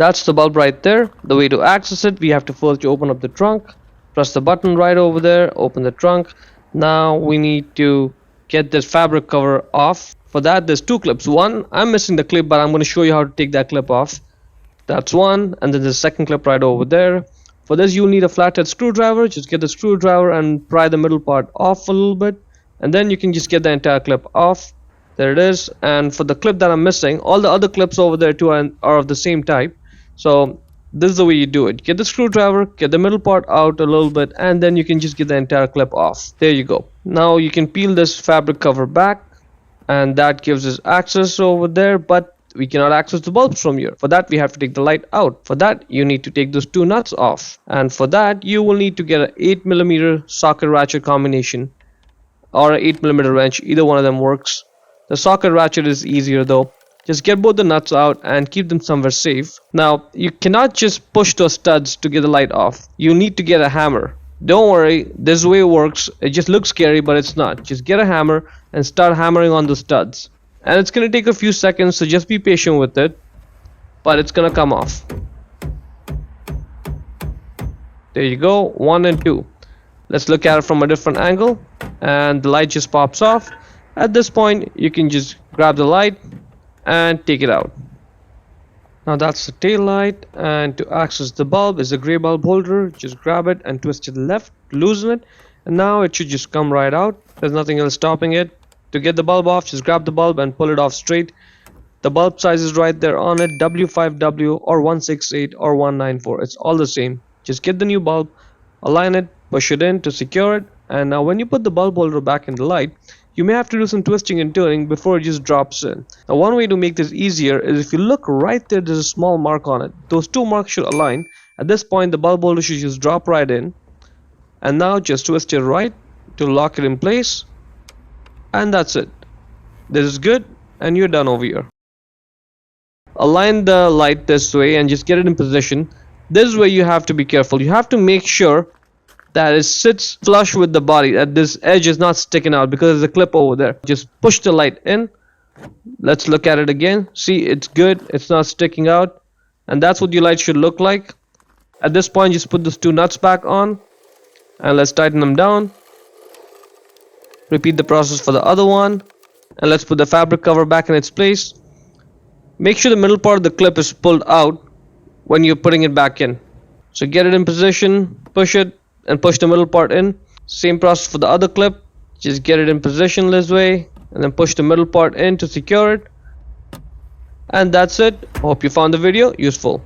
That's the bulb right there. The way to access it, we have to first open up the trunk, press the button right over there, open the trunk. Now we need to get this fabric cover off. For that, there's two clips. One, I'm missing the clip, but I'm going to show you how to take that clip off. That's one, and then there's a second clip right over there. For this, you'll need a flathead screwdriver. Just get the screwdriver and pry the middle part off a little bit, and then you can just get the entire clip off. There it is. And for the clip that I'm missing, all the other clips over there too are of the same type. So this is the way you do it. Get the screwdriver, get the middle part out a little bit, and then you can just get the entire clip off. There you go. Now you can peel this fabric cover back, and that gives us access over there, but we cannot access the bulbs from here. For that, we have to take the light out. For that, you need to take those two nuts off, and for that you will need to get an 8mm socket ratchet combination or an 8mm wrench. Either one of them works. The socket ratchet is easier though. Just get both the nuts out and keep them somewhere safe. Now you cannot just push those studs to get the light off. You need to get a hammer. Don't worry, this is the way it works. It just looks scary, but it's not. Just get a hammer and start hammering on the studs. And it's gonna take a few seconds, so just be patient with it. But it's gonna come off. There you go, 1 and 2. Let's look at it from a different angle, and the light just pops off. At this point, you can just grab the light and take it out. Now that's the tail light, and to access the bulb is a gray bulb holder. Just grab it and twist it left, loosen it, and now it should just come right out. There's nothing else stopping it. To get the bulb off, just grab the bulb and pull it off straight. The bulb size is right there on it, W5W or 168 or 194. It's all the same. Just get the new bulb, align it, push it in to secure it, and now when you put the bulb holder back in the light, you may have to do some twisting and turning before it just drops in. Now one way to make this easier is if you look right there, there's a small mark on it. Those two marks should align. At this point, the bulb holder should just drop right in, and now just twist it right to lock it in place, and that's it. This is good, and you're done over here. Align the light this way and just get it in position. This is where you have to be careful. You have to make sure that it sits flush with the body, that this edge is not sticking out, because there's a clip over there. Just push the light in. Let's look at it again. See, it's good, it's not sticking out, and that's what your light should look like. At this point, just put those two nuts back on, and let's tighten them down. Repeat the process for the other one, and let's put the fabric cover back in its place. Make sure the middle part of the clip is pulled out when you're putting it back in. So get it in position, push it, and push the middle part in. Same process for the other clip. Just get it in position this way, and then push the middle part in to secure it. And that's it. Hope you found the video useful.